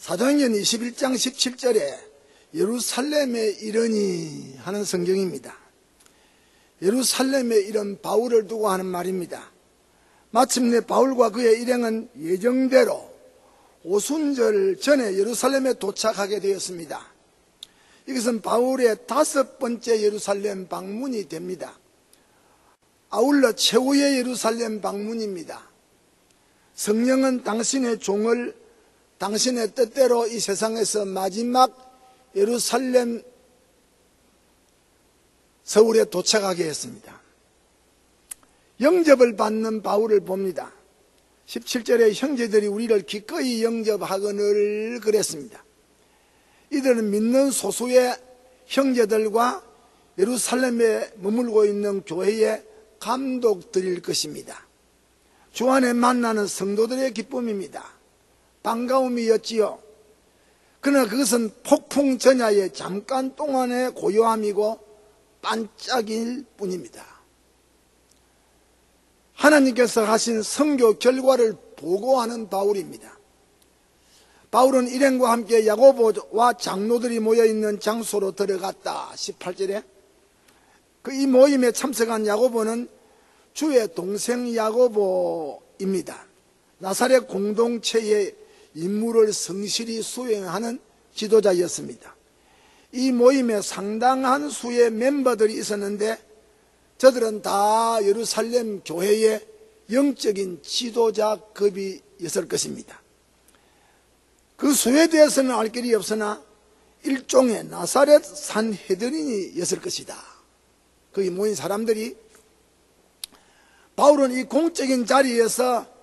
사도행전 21장 17절에 예루살렘에 이르니 하는 성경입니다. 예루살렘에 이른 바울을 두고 하는 말입니다. 마침내 바울과 그의 일행은 예정대로 오순절 전에 예루살렘에 도착하게 되었습니다. 이것은 바울의 5번째 예루살렘 방문이 됩니다. 아울러 최후의 예루살렘 방문입니다. 성령은 당신의 종을 당신의 뜻대로 이 세상에서 마지막 예루살렘 서울에 도착하게 했습니다. 영접을 받는 바울을 봅니다. 17절에 형제들이 우리를 기꺼이 영접하거늘 그랬습니다. 이들은 믿는 소수의 형제들과 예루살렘에 머물고 있는 교회에 감독드릴 것입니다. 주 안에 만나는 성도들의 기쁨입니다. 반가움이었지요. 그러나 그것은 폭풍 전야의 잠깐 동안의 고요함이고 반짝일 뿐입니다. 하나님께서 하신 선교 결과를 보고하는 바울입니다. 바울은 일행과 함께 야고보와 장로들이 모여있는 장소로 들어갔다. 18절에 이 모임에 참석한 야고보는 주의 동생 야고보입니다. 나사렛 공동체의 임무를 성실히 수행하는 지도자였습니다. 이 모임에 상당한 수의 멤버들이 있었는데 저들은 다 예루살렘 교회의 영적인 지도자급이었을 것입니다. 그 수에 대해서는 알 길이 없으나 일종의 나사렛 산헤드린이었을 것이다. 거기 모인 사람들이 바울은 이 공적인 자리에서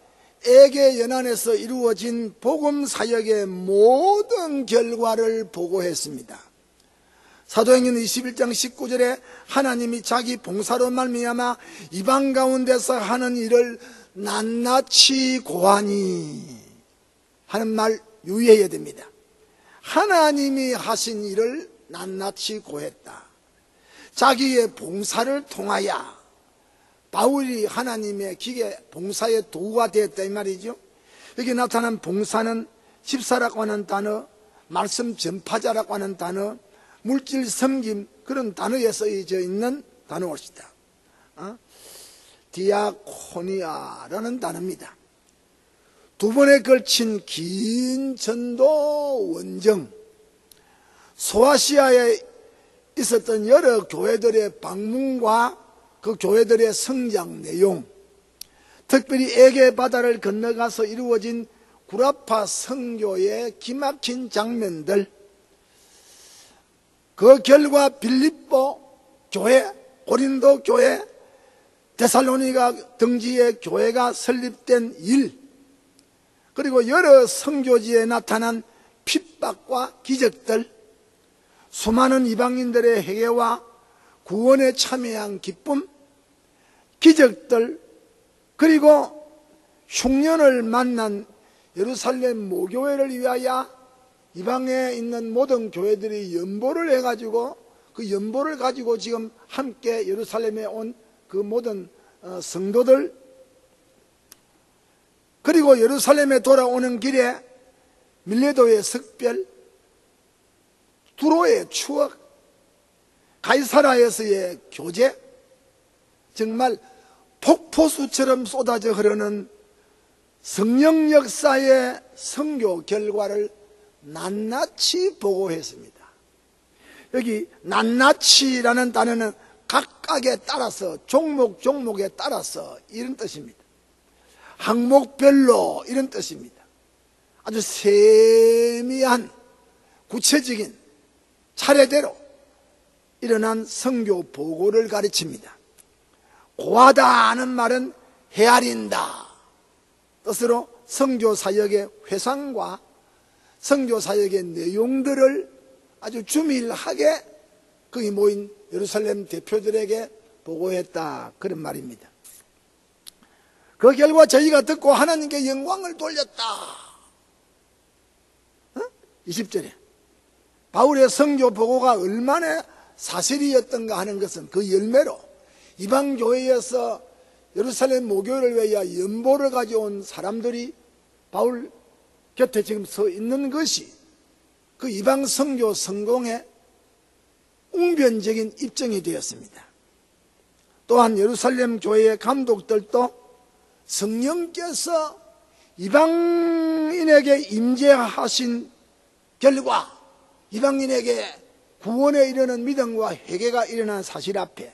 에게 연안에서 이루어진 복음 사역의 모든 결과를 보고했습니다. 사도행전 21장 19절에 하나님이 자기 봉사로 말미암아 이방 가운데서 하는 일을 낱낱이 고하니 하는 말 유의해야 됩니다. 하나님이 하신 일을 낱낱이 고했다. 자기의 봉사를 통하여 바울이 하나님의 기계 봉사의 도구가 되었다 이 말이죠. 여기 나타난 봉사는 집사라고 하는 단어, 말씀 전파자라고 하는 단어, 물질 섬김 그런 단어에 쓰여져 있는 단어입니다. 디아코니아라는 단어입니다. 두 번에 걸친 긴 전도 원정, 소아시아에 있었던 여러 교회들의 방문과 그 교회들의 성장 내용, 특별히 에게 바다를 건너가서 이루어진 구라파 선교의 기막힌 장면들, 그 결과 빌립보 교회, 고린도 교회, 데살로니가 등지의 교회가 설립된 일, 그리고 여러 선교지에 나타난 핍박과 기적들, 수많은 이방인들의 회개와 구원에 참여한 기쁨, 기적들, 그리고 흉년을 만난 예루살렘 모교회를 위하여 이방에 있는 모든 교회들이 연보를 해가지고 그 연보를 가지고 지금 함께 예루살렘에 온 그 모든 성도들, 그리고 예루살렘에 돌아오는 길에 밀레도의 석별, 두로의 추억, 가이사라에서의 교제, 정말 폭포수처럼 쏟아져 흐르는 성령 역사의 선교 결과를 낱낱이 보고했습니다. 여기 낱낱이라는 단어는 각각에 따라서 종목에 따라서 이런 뜻입니다. 항목별로 이런 뜻입니다. 아주 세미한 구체적인 차례대로 일어난 선교 보고를 가르칩니다. 고하다 하는 말은 헤아린다 뜻으로 선교 사역의 회상과 선교 사역의 내용들을 아주 주밀하게 거기 모인 예루살렘 대표들에게 보고했다 그런 말입니다. 그 결과 저희가 듣고 하나님께 영광을 돌렸다. 20절에 바울의 선교 보고가 얼마나 사실이었던가 하는 것은 그 열매로 이방교회에서 예루살렘 모교회를 위하여 연보를 가져온 사람들이 바울 곁에 지금 서 있는 것이 그 이방 선교 성공의 웅변적인 입증이 되었습니다. 또한 예루살렘 교회의 감독들도 성령께서 이방인에게 임재하신 결과 이방인에게 구원에 이르는 믿음과 회개가 일어난 사실 앞에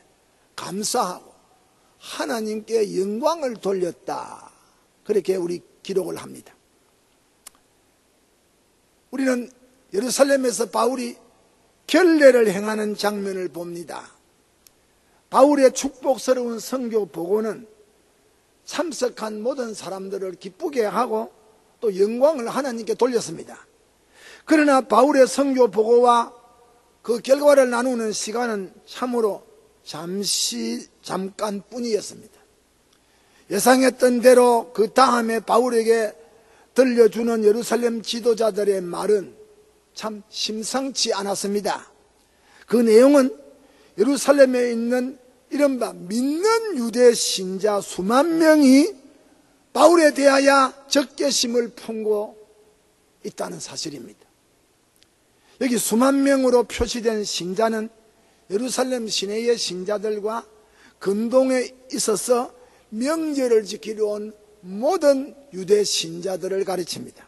감사하고 하나님께 영광을 돌렸다. 그렇게 우리 기록을 합니다. 우리는 예루살렘에서 바울이 결례를 행하는 장면을 봅니다. 바울의 축복스러운 선교 보고는 참석한 모든 사람들을 기쁘게 하고 또 영광을 하나님께 돌렸습니다. 그러나 바울의 선교 보고와 그 결과를 나누는 시간은 참으로 잠깐뿐이었습니다. 예상했던 대로 그 다음에 바울에게 들려주는 예루살렘 지도자들의 말은 참 심상치 않았습니다. 그 내용은 예루살렘에 있는 이른바 믿는 유대 신자 수만 명이 바울에 대하여 적개심을 품고 있다는 사실입니다. 여기 수만 명으로 표시된 신자는 예루살렘 시내의 신자들과 근동에 있어서 명절을 지키러 온 모든 유대 신자들을 가르칩니다.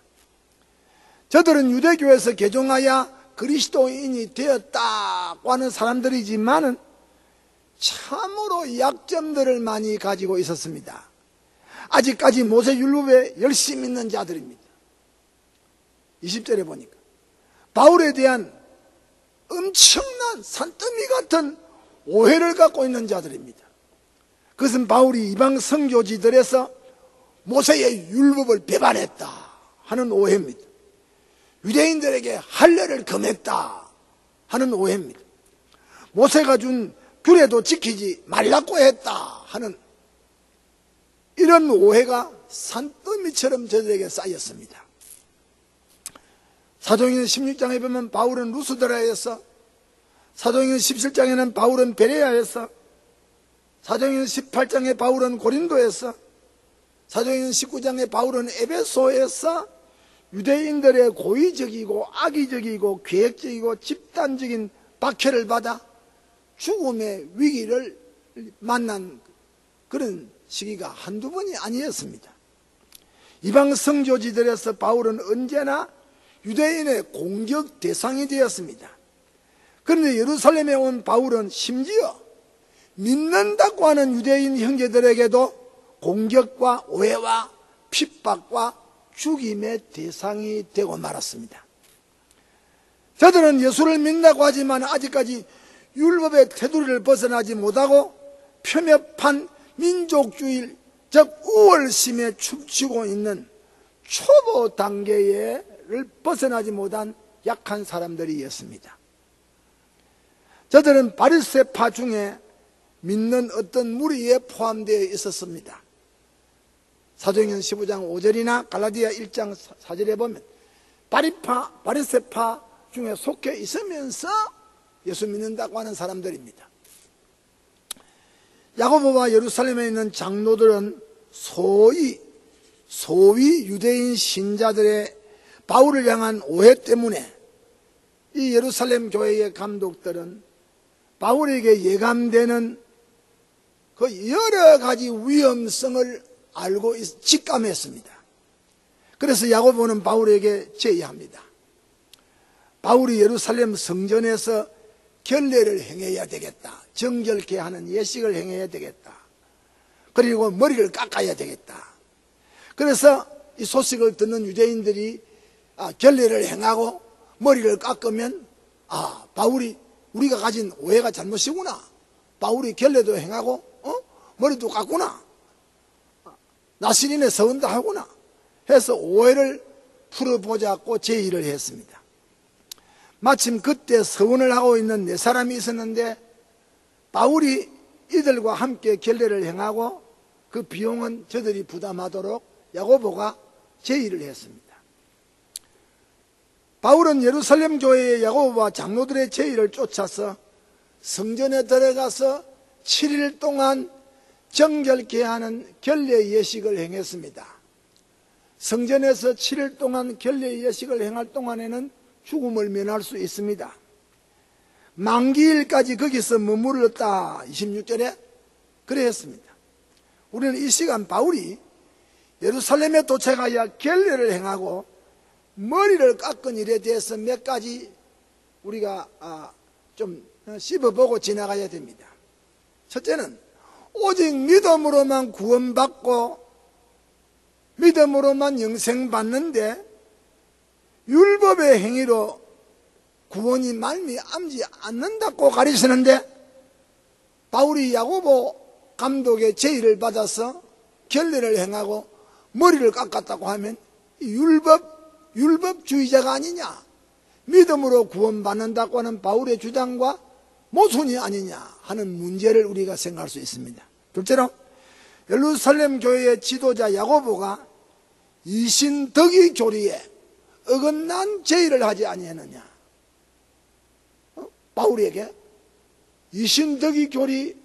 저들은 유대교에서 개종하여 그리스도인이 되었다고 하는 사람들이지만 참으로 약점들을 많이 가지고 있었습니다. 아직까지 모세율법에 열심히 있는 자들입니다. 20절에 보니까 바울에 대한 엄청난 산더미 같은 오해를 갖고 있는 자들입니다. 그것은 바울이 이방 선교지들에서 모세의 율법을 배반했다 하는 오해입니다. 유대인들에게 할례를 금했다 하는 오해입니다. 모세가 준 규례도 지키지 말라고 했다 하는 이런 오해가 산더미처럼 저들에게 쌓였습니다. 사도행전 16장에 보면 바울은 루스드라에서, 사도행전 17장에는 바울은 베레아에서, 사도행전 18장에 바울은 고린도에서, 사도행전 19장에 바울은 에베소에서 유대인들의 고의적이고 악의적이고 계획적이고 집단적인 박해를 받아 죽음의 위기를 만난 그런 시기가 한두 번이 아니었습니다. 이방 성교지들에서 바울은 언제나 유대인의 공격 대상이 되었습니다. 그런데 예루살렘에 온 바울은 심지어 믿는다고 하는 유대인 형제들에게도 공격과 오해와 핍박과 죽임의 대상이 되고 말았습니다. 저들은 예수를 믿는다고 하지만 아직까지 율법의 테두리를 벗어나지 못하고 편협한 민족주의, 즉 우월심에 춤추고 있는 초보 단계를 벗어나지 못한 약한 사람들이었습니다. 저들은 바리새파 중에 믿는 어떤 무리에 포함되어 있었습니다. 사도행전 15장 5절이나 갈라디아 1장 4절에 보면 바리새파 중에 속해 있으면서 예수 믿는다고 하는 사람들입니다. 야고보와 예루살렘에 있는 장로들은 소위 유대인 신자들의 바울을 향한 오해 때문에 이 예루살렘 교회의 감독들은 바울에게 예감되는 그 여러 가지 위험성을 알고 직감했습니다. 그래서 야고보는 바울에게 제의합니다. 바울이 예루살렘 성전에서 결례를 행해야 되겠다. 정결케 하는 예식을 행해야 되겠다. 그리고 머리를 깎아야 되겠다. 그래서 이 소식을 듣는 유대인들이 결례를 행하고 머리를 깎으면 바울이 우리가 가진 오해가 잘못이구나. 바울이 결례도 행하고 머리도 깎구나. 나시린의 서원도 하구나 해서 오해를 풀어보자고 제의를 했습니다. 마침 그때 서원을 하고 있는 네 사람이 있었는데 바울이 이들과 함께 결례를 행하고 그 비용은 저들이 부담하도록 야고보가 제의를 했습니다. 바울은 예루살렘 교회의 야고보와 장로들의 제의를 쫓아서 성전에 들어가서 7일 동안 정결케 하는 결례 예식을 행했습니다. 성전에서 7일 동안 결례의 예식을 행할 동안에는 죽음을 면할 수 있습니다. 만기일까지 거기서 머물렀다. 26절에 그래 했습니다. 우리는 이 시간 바울이 예루살렘에 도착하여 결례를 행하고 머리를 깎은 일에 대해서 몇 가지 우리가 좀 씹어보고 지나가야 됩니다. 첫째는 오직 믿음으로만 구원받고 믿음으로만 영생받는데 율법의 행위로 구원이 말미암지 않는다고 가르치는데 바울이 야고보 감독의 제의를 받아서 결례를 행하고 머리를 깎았다고 하면 율법주의자가 아니냐, 믿음으로 구원받는다고 하는 바울의 주장과 모순이 아니냐 하는 문제를 우리가 생각할 수 있습니다. 둘째로 예루살렘 교회의 지도자 야고보가 이신덕의 교리에 어긋난 제의를 하지 아니했느냐. 바울에게 이신덕의 교리,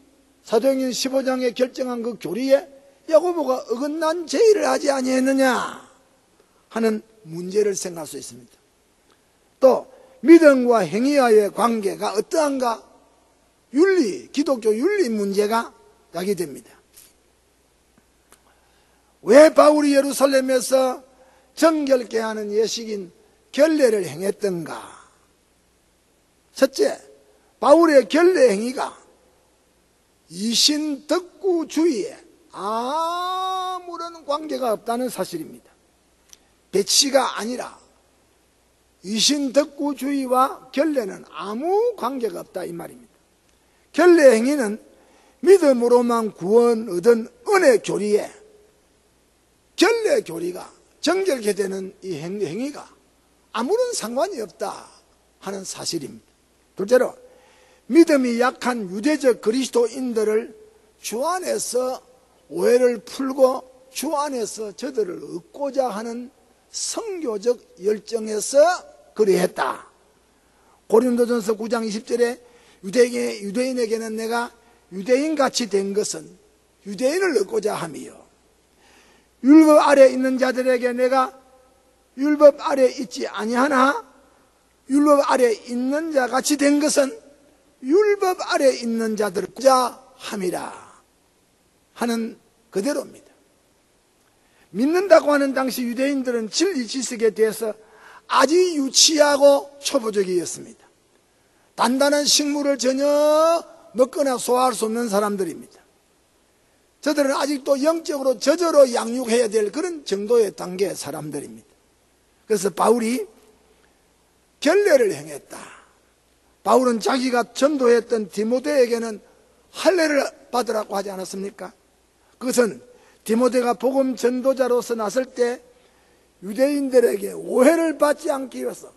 사도행전 15장에 결정한 그 교리에 야고보가 어긋난 제의를 하지 아니했느냐 하는 문제를 생각할 수 있습니다. 또 믿음과 행위와의 관계가 어떠한가, 기독교 윤리 문제가 야기됩니다. 왜 바울이 예루살렘에서 정결케 하는 예식인 결례를 행했던가? 첫째, 바울의 결례 행위가 이신덕구주의에 아무런 관계가 없다는 사실입니다. 배치가 아니라 이신덕구주의와 결례는 아무 관계가 없다 이 말입니다. 결례 행위는 믿음으로만 구원 얻은 은혜 교리에 결례 교리가 정결케 되는 이 행위가 아무런 상관이 없다 하는 사실입니다. 둘째로 믿음이 약한 유대적 그리스도인들을 주 안에서 오해를 풀고 주 안에서 저들을 얻고자 하는 선교적 열정에서 그리했다. 고린도전서 9장 20절에 유대인에게는 내가 유대인같이 된 것은 유대인을 얻고자 함이요, 율법 아래 있는 자들에게 내가 율법 아래 있지 아니하나 율법 아래 있는 자 같이 된 것은 율법 아래 있는 자들을 얻고자 함이라 하는 그대로입니다. 믿는다고 하는 당시 유대인들은 진리 지식에 대해서 아주 유치하고 초보적이었습니다. 단단한 식물을 전혀 먹거나 소화할 수 없는 사람들입니다. 저들은 아직도 영적으로 저절로 양육해야 될 그런 정도의 단계의 사람들입니다. 그래서 바울이 결례를 행했다. 바울은 자기가 전도했던 디모데에게는 할례를 받으라고 하지 않았습니까? 그것은 디모데가 복음 전도자로서 나설 때 유대인들에게 오해를 받지 않기 위해서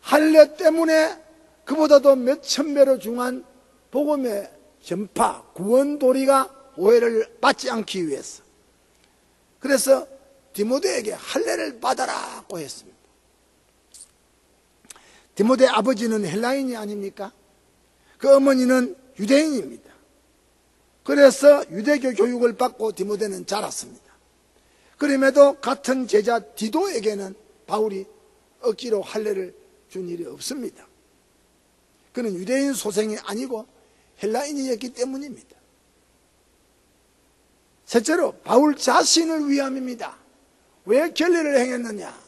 할례 때문에 그보다도 몇천 배로 중한 복음의 전파, 구원 도리가 오해를 받지 않기 위해서, 그래서 디모데에게 할례를 받아라고 했습니다. 디모데 아버지는 헬라인이 아닙니까? 그 어머니는 유대인입니다. 그래서 유대교 교육을 받고 디모데는 자랐습니다. 그럼에도 같은 제자 디도에게는 바울이 억지로 할례를 준 일이 없습니다. 그는 유대인 소생이 아니고 헬라인이었기 때문입니다. 셋째로 바울 자신을 위함입니다. 왜 결례를 행했느냐?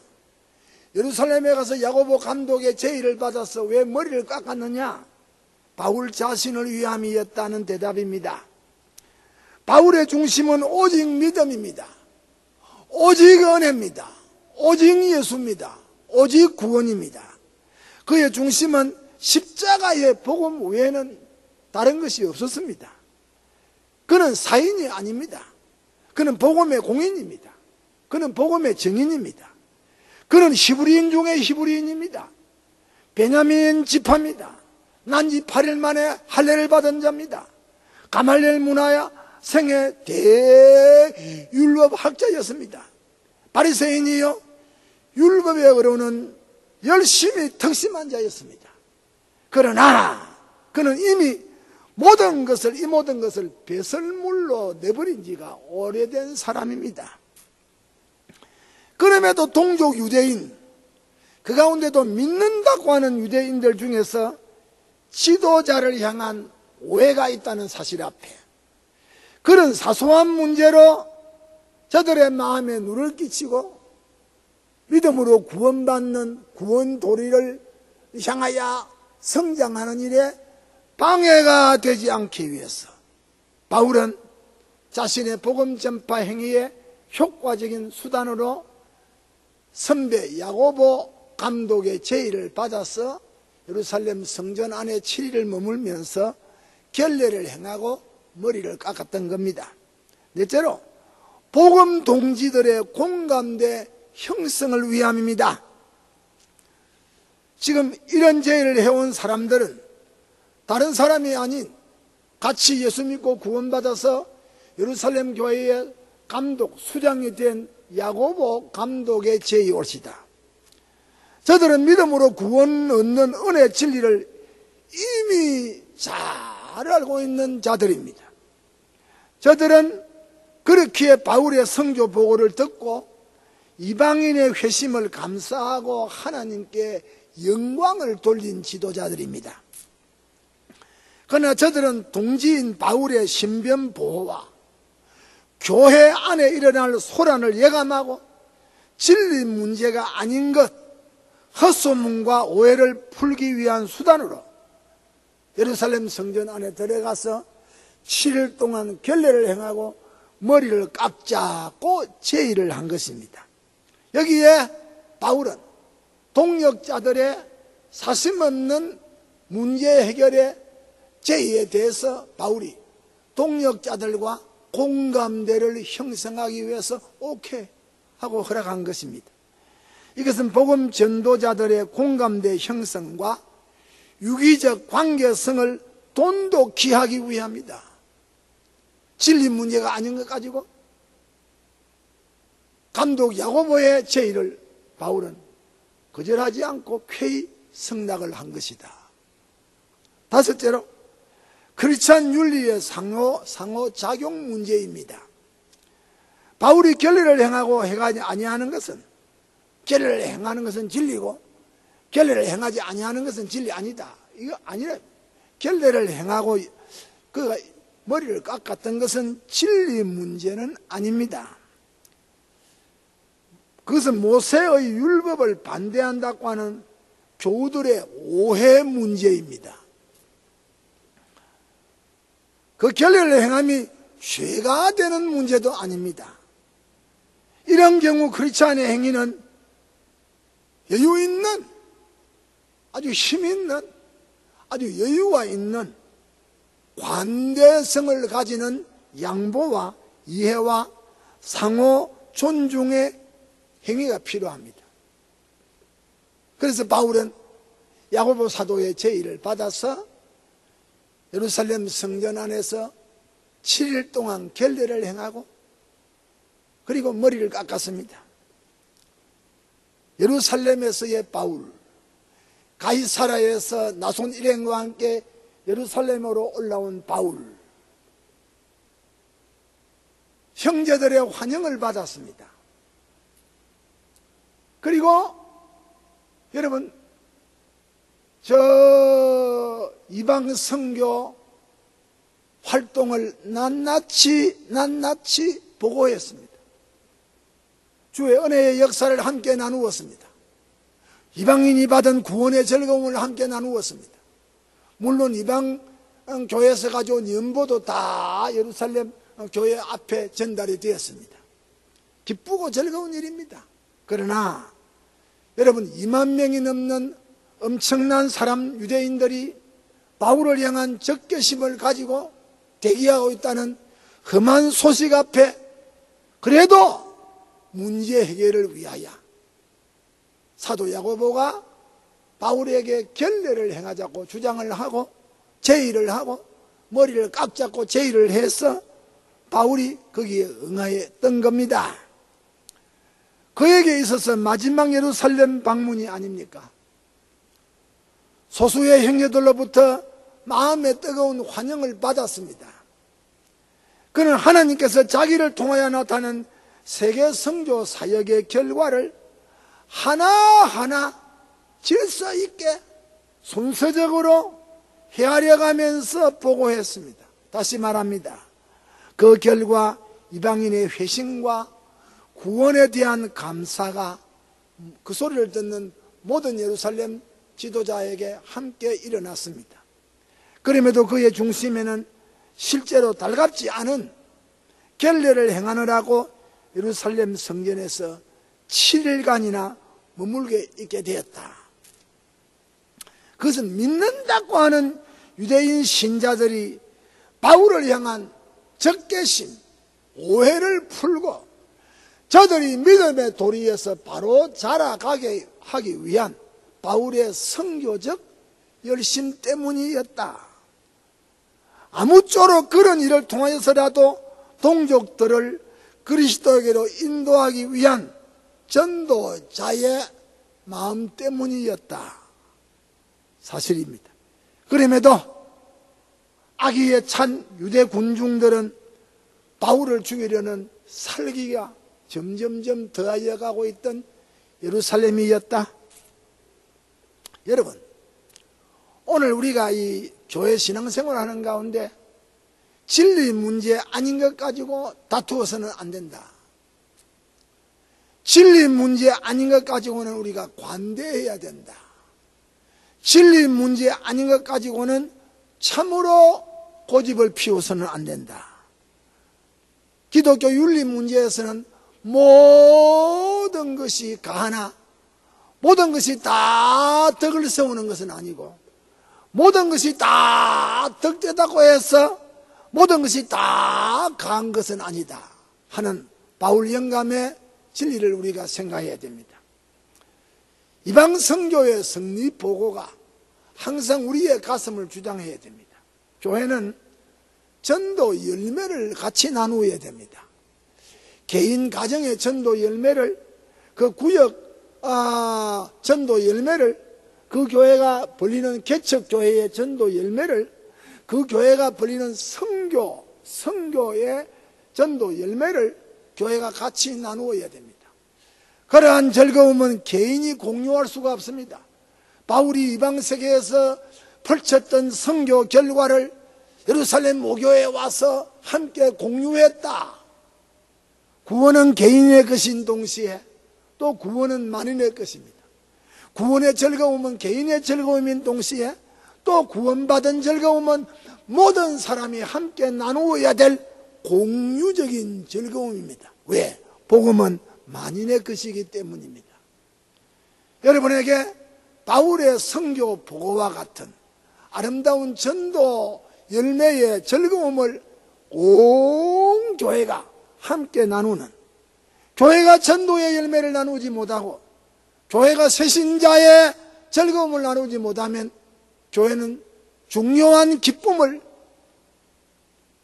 예루살렘에 가서 야고보 감독의 제의를 받아서 왜 머리를 깎았느냐? 바울 자신을 위함이었다는 대답입니다. 바울의 중심은 오직 믿음입니다. 오직 은혜입니다. 오직 예수입니다. 오직 구원입니다. 그의 중심은 십자가의 복음 외에는 다른 것이 없었습니다. 그는 사인이 아닙니다. 그는 복음의 공인입니다. 그는 복음의 증인입니다. 그는 히브리인 중에 히브리인입니다. 베냐민 지파입니다. 난지 8일 만에 할례를 받은 자입니다. 가말리엘 문화야 생애 대율법학자였습니다. 바리새인이요, 율법에 어려우는 열심히 특심한 자였습니다. 그러나 그는 이미 이 모든 것을 배설물로 내버린 지가 오래된 사람입니다. 그럼에도 동족 유대인, 그 가운데도 믿는다고 하는 유대인들 중에서 지도자를 향한 오해가 있다는 사실 앞에 그런 사소한 문제로 저들의 마음에 누를 끼치고 믿음으로 구원받는 구원 도리를 향하여 성장하는 일에 방해가 되지 않기 위해서 바울은 자신의 복음 전파 행위의 효과적인 수단으로 선배 야고보 감독의 제의를 받아서 예루살렘 성전 안에 7일을 머물면서 결례를 행하고 머리를 깎았던 겁니다. 넷째로 복음 동지들의 공감대 형성을 위함입니다. 지금 이런 제의를 해온 사람들은 다른 사람이 아닌 같이 예수 믿고 구원받아서 예루살렘 교회의 감독, 수장이 된 야고보 감독의 제의 옳시다. 저들은 믿음으로 구원 얻는 은혜 진리를 이미 잘 알고 있는 자들입니다. 저들은 그렇기에 바울의 선교 보고를 듣고 이방인의 회심을 감사하고 하나님께 영광을 돌린 지도자들입니다. 그러나 저들은 동지인 바울의 신변 보호와 교회 안에 일어날 소란을 예감하고 진리 문제가 아닌 것, 헛소문과 오해를 풀기 위한 수단으로 예루살렘 성전 안에 들어가서 7일 동안 결례를 행하고 머리를 깎자고 제의를 한 것입니다. 여기에 바울은 동역자들의 사심없는 문제 해결의 제의에 대해서 바울이 동역자들과 공감대를 형성하기 위해서 오케이 하고 허락한 것입니다. 이것은 복음 전도자들의 공감대 형성과 유기적 관계성을 돈독히 하기 위함이다. 진리 문제가 아닌 것 가지고 감독 야고보의 제의를 바울은 거절하지 않고 쾌히 승낙을 한 것이다. 다섯째로 크리스찬 윤리의 상호작용 문제입니다. 바울이 결례를 행하고 행하지 아니하는 것은 결례를 행하는 것은 진리고 결례를 행하지 아니하는 것은 진리 아니다. 이거 아니라 결례를 행하고 그가 머리를 깎았던 것은 진리 문제는 아닙니다. 그것은 모세의 율법을 반대한다고 하는 교우들의 오해 문제입니다. 그 결례를 행함이 죄가 되는 문제도 아닙니다. 이런 경우 크리스찬의 행위는 여유 있는, 아주 힘 있는, 아주 여유가 있는 관대성을 가지는 양보와 이해와 상호 존중의 행위가 필요합니다. 그래서 바울은 야고보 사도의 제의를 받아서 예루살렘 성전 안에서 7일 동안 결례를 행하고 그리고 머리를 깎았습니다. 예루살렘에서의 바울, 가이사라에서 나손 일행과 함께 예루살렘으로 올라온 바울, 형제들의 환영을 받았습니다. 그리고 여러분, 저 이방 선교 활동을 낱낱이 보고했습니다. 주의 은혜의 역사를 함께 나누었습니다. 이방인이 받은 구원의 즐거움을 함께 나누었습니다. 물론 이방 교회에서 가져온 연보도 다 예루살렘 교회 앞에 전달이 되었습니다. 기쁘고 즐거운 일입니다. 그러나 여러분, 2만 명이 넘는 엄청난 사람 유대인들이 바울을 향한 적개심을 가지고 대기하고 있다는 험한 소식 앞에 그래도 문제 해결을 위하여 사도 야고보가 바울에게 결례를 행하자고 주장을 하고 제의를 하고 머리를 깎자고 제의를 해서 바울이 거기에 응하였던 겁니다. 그에게 있어서 마지막 예루살렘 방문이 아닙니까? 소수의 형제들로부터 마음에 뜨거운 환영을 받았습니다. 그는 하나님께서 자기를 통하여 나타낸 세계 선교 사역의 결과를 하나하나 질서 있게 순서적으로 헤아려가면서 보고했습니다. 다시 말합니다. 그 결과 이방인의 회심과 구원에 대한 감사가 그 소리를 듣는 모든 예루살렘 지도자에게 함께 일어났습니다. 그럼에도 그의 중심에는 실제로 달갑지 않은 결례를 행하느라고 예루살렘 성전에서 7일간이나 머물게 있게 되었다. 그것은 믿는다고 하는 유대인 신자들이 바울을 향한 적개심, 오해를 풀고 저들이 믿음의 도리에서 바로 자라가게 하기 위한 바울의 선교적 열심 때문이었다. 아무쪼록 그런 일을 통하여서라도 동족들을 그리스도에게로 인도하기 위한 전도자의 마음 때문이었다. 사실입니다. 그럼에도 악의에 찬 유대 군중들은 바울을 죽이려는 살기가 점점점 더하여 가고 있던 예루살렘이었다. 여러분, 오늘 우리가 이 교회 신앙생활을 하는 가운데 진리 문제 아닌 것 가지고 다투어서는 안 된다. 진리 문제 아닌 것 가지고는 우리가 관대해야 된다. 진리 문제 아닌 것 가지고는 참으로 고집을 피워서는 안 된다. 기독교 윤리 문제에서는 모든 것이 가하나 모든 것이 다 덕을 세우는 것은 아니고 모든 것이 다 덕되다고 해서 모든 것이 다 강한 것은 아니다 하는 바울 영감의 진리를 우리가 생각해야 됩니다. 이방 선교의 승리 보고가 항상 우리의 가슴을 주장해야 됩니다. 교회는 전도 열매를 같이 나누어야 됩니다. 개인 가정의 전도 열매를, 그 구역 전도 열매를, 그 교회가 벌리는 개척교회의 전도 열매를, 그 교회가 벌리는 선교의 전도 열매를 교회가 같이 나누어야 됩니다. 그러한 즐거움은 개인이 공유할 수가 없습니다. 바울이 이방 세계에서 펼쳤던 선교 결과를 예루살렘 모교에 와서 함께 공유했다. 구원은 개인의 것인 동시에 또 구원은 만인의 것입니다. 구원의 즐거움은 개인의 즐거움인 동시에 또 구원받은 즐거움은 모든 사람이 함께 나누어야 될 공유적인 즐거움입니다. 왜? 복음은 만인의 것이기 때문입니다. 여러분에게 바울의 선교 보고와 같은 아름다운 전도 열매의 즐거움을 온 교회가 함께 나누는, 교회가 전도의 열매를 나누지 못하고 교회가 새신자의 즐거움을 나누지 못하면 교회는 중요한 기쁨을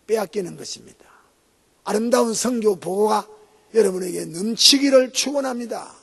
빼앗기는 것입니다. 아름다운 선교 보고가 여러분에게 넘치기를 축원합니다.